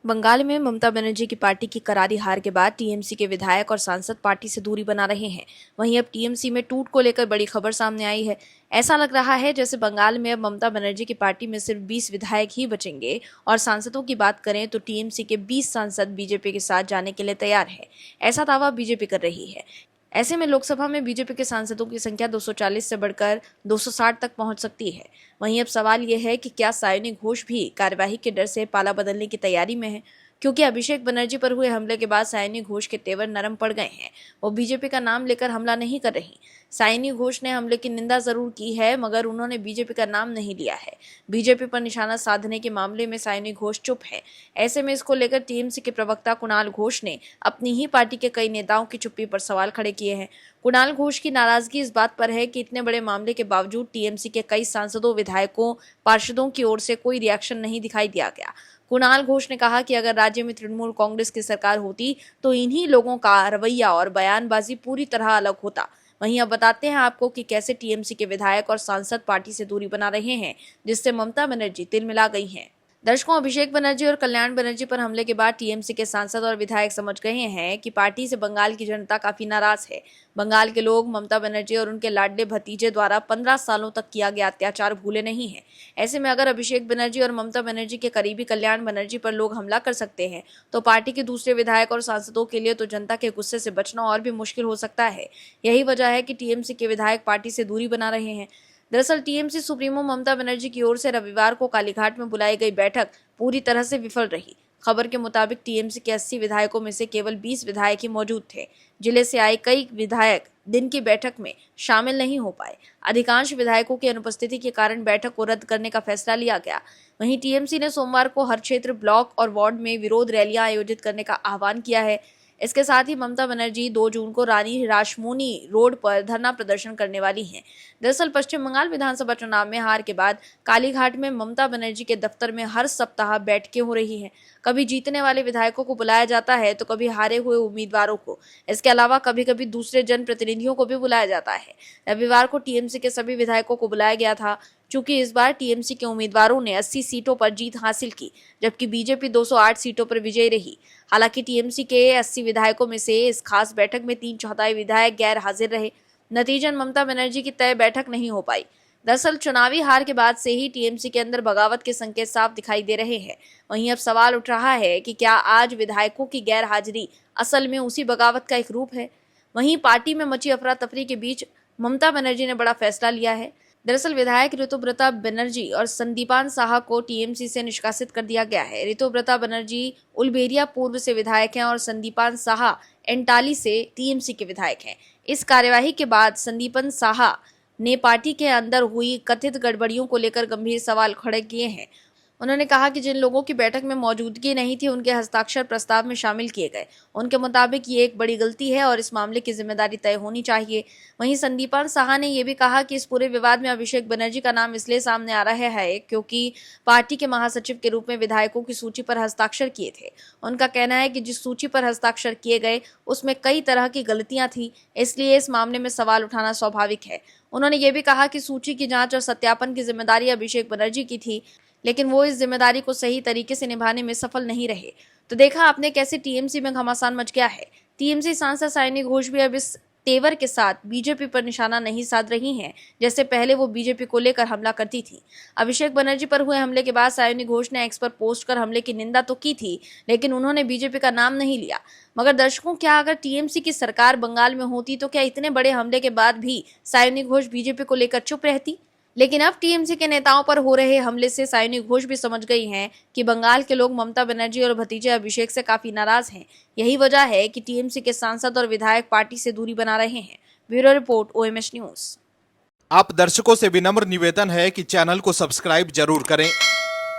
बंगाल में ममता बनर्जी की पार्टी की करारी हार के बाद टीएमसी के विधायक और सांसद पार्टी से दूरी बना रहे हैं। वहीं अब टीएमसी में टूट को लेकर बड़ी खबर सामने आई है। ऐसा लग रहा है जैसे बंगाल में अब ममता बनर्जी की पार्टी में सिर्फ 20 विधायक ही बचेंगे और सांसदों की बात करें तो टीएमसी के 20 सांसद बीजेपी के साथ जाने के लिए तैयार है। ऐसा दावा बीजेपी कर रही है। ऐसे में लोकसभा में बीजेपी के सांसदों की संख्या 240 से बढ़कर 260 तक पहुंच सकती है। वहीं अब सवाल यह है कि क्या सायोनी घोष भी कार्यवाही के डर से पाला बदलने की तैयारी में है, क्योंकि अभिषेक बनर्जी पर हुए हमले के बाद सायोनी घोष के तेवर नरम पड़ गए हैं। वो बीजेपी का नाम लेकर हमला नहीं कर रही। सायोनी घोष ने हमले की निंदा जरूर की है, मगर उन्होंने बीजेपी का नाम नहीं लिया है। बीजेपी पर निशाना साधने के मामले में सायोनी घोष चुप है। ऐसे में इसको लेकर टीएमसी के प्रवक्ता कुणाल घोष ने अपनी ही पार्टी के कई नेताओं की चुप्पी पर सवाल खड़े किए हैं। कुणाल घोष की नाराजगी इस बात पर है कि इतने बड़े मामले के बावजूद टीएमसी के कई सांसदों, विधायकों, पार्षदों की ओर से कोई रिएक्शन नहीं दिखाई दिया गया। कुणाल घोष ने कहा कि अगर राज्य में तृणमूल कांग्रेस की सरकार होती तो इन्हीं लोगों का रवैया और बयानबाजी पूरी तरह अलग होता। वहीं अब बताते हैं आपको कि कैसे टीएमसी के विधायक और सांसद पार्टी से दूरी बना रहे हैं, जिससे ममता बनर्जी तिलमिला गई हैं। दर्शकों, अभिषेक बनर्जी और कल्याण बनर्जी पर हमले के बाद टीएमसी के सांसद और विधायक समझ गए हैं कि पार्टी से बंगाल की जनता काफी नाराज है। बंगाल के लोग ममता बनर्जी और उनके लाडले भतीजे द्वारा 15 सालों तक किया गया अत्याचार भूले नहीं है। ऐसे में अगर अभिषेक बनर्जी और ममता बनर्जी के करीबी कल्याण बनर्जी पर लोग हमला कर सकते हैं तो पार्टी के दूसरे विधायक और सांसदों के लिए तो जनता के गुस्से से बचना और भी मुश्किल हो सकता है। यही वजह है कि टीएमसी के विधायक पार्टी से दूरी बना रहे हैं। दरअसल टीएमसी सुप्रीमो ममता बनर्जी की ओर से रविवार को कालीघाट में बुलाई गई बैठक पूरी तरह से विफल रही। खबर के मुताबिक टीएमसी के 80 विधायकों में से केवल 20 विधायक ही मौजूद थे। जिले से आए कई विधायक दिन की बैठक में शामिल नहीं हो पाए। अधिकांश विधायकों की अनुपस्थिति के कारण बैठक को रद्द करने का फैसला लिया गया। वहीं टीएमसी ने सोमवार को हर क्षेत्र, ब्लॉक और वार्ड में विरोध रैलियां आयोजित करने का आह्वान किया है। इसके साथ ही ममता बनर्जी 2 जून को रानी रासमोनी रोड पर धरना प्रदर्शन करने वाली हैं। दरअसल पश्चिम बंगाल विधानसभा चुनाव में हार के बाद कालीघाट में ममता बनर्जी के दफ्तर में हर सप्ताह बैठकें हो रही हैं। कभी जीतने वाले विधायकों को बुलाया जाता है तो कभी हारे हुए उम्मीदवारों को। इसके अलावा कभी कभी दूसरे जनप्रतिनिधियों को भी बुलाया जाता है। रविवार को टीएमसी के सभी विधायकों को बुलाया गया था। चूंकि इस बार टीएमसी के उम्मीदवारों ने 80 सीटों पर जीत हासिल की, जबकि बीजेपी 208 सीटों पर विजयी रही। हालांकि टीएमसी के 80 विधायकों में से इस खास बैठक में 3/4 विधायक गैर हाजिर रहे। नतीजन ममता बनर्जी की तय बैठक नहीं हो पाई। दरअसल चुनावी हार के बाद से ही टीएमसी के अंदर बगावत के संकेत साफ दिखाई दे रहे हैं। वहीं अब सवाल उठ रहा है कि क्या आज विधायकों की गैर हाजिरी असल में उसी बगावत का एक रूप है। वहीं पार्टी में मची अफरा तफरी के बीच ममता बनर्जी ने बड़ा फैसला लिया है। दरअसल विधायक ऋतुव्रता बनर्जी और संदीपान साहा को टीएमसी से निष्कासित कर दिया गया है। ऋतुव्रता बनर्जी उलबेरिया पूर्व से विधायक हैं और संदीपान साहा एंटाली से टीएमसी के विधायक हैं। इस कार्यवाही के बाद संदीपान साहा ने पार्टी के अंदर हुई कथित गड़बड़ियों को लेकर गंभीर सवाल खड़े किए हैं। उन्होंने कहा कि जिन लोगों की बैठक में मौजूदगी नहीं थी उनके हस्ताक्षर प्रस्ताव में शामिल किए गए। उनके मुताबिक ये एक बड़ी गलती है और इस मामले की जिम्मेदारी तय होनी चाहिए। वहीं संदीपान साहा ने यह भी कहा कि इस पूरे विवाद में अभिषेक बनर्जी का नाम इसलिए सामने आ रहा है क्योंकि पार्टी के महासचिव के रूप में विधायकों की सूची पर हस्ताक्षर किए थे। उनका कहना है कि जिस सूची पर हस्ताक्षर किए गए उसमें कई तरह की गलतियां थी, इसलिए इस मामले में सवाल उठाना स्वाभाविक है। उन्होंने ये भी कहा कि सूची की जांच और सत्यापन की जिम्मेदारी अभिषेक बनर्जी की थी, लेकिन वो इस जिम्मेदारी को सही तरीके से निभाने में सफल नहीं रहे। तो देखा आपने कैसे टीएमसी में घमासान मच गया है। टीएमसी सांसद सायोनी घोष भी अब इस तेवर के साथ बीजेपी पर निशाना नहीं साध रही हैं, जैसे पहले वो बीजेपी को लेकर हमला करती थी। अभिषेक बनर्जी पर हुए हमले के बाद सायोनी घोष ने एक्स पर पोस्ट कर हमले की निंदा तो की थी, लेकिन उन्होंने बीजेपी का नाम नहीं लिया। मगर दर्शकों, क्या अगर टीएमसी की सरकार बंगाल में होती तो क्या इतने बड़े हमले के बाद भी सायोनी घोष बीजेपी को लेकर चुप रहती? लेकिन अब टीएमसी के नेताओं पर हो रहे हमले से सायोनी घोष भी समझ गई हैं कि बंगाल के लोग ममता बनर्जी और भतीजे अभिषेक से काफी नाराज हैं। यही वजह है कि टीएमसी के सांसद और विधायक पार्टी से दूरी बना रहे हैं। Bureau report, OMH news. आप दर्शकों से विनम्र निवेदन है कि चैनल को सब्सक्राइब जरूर करें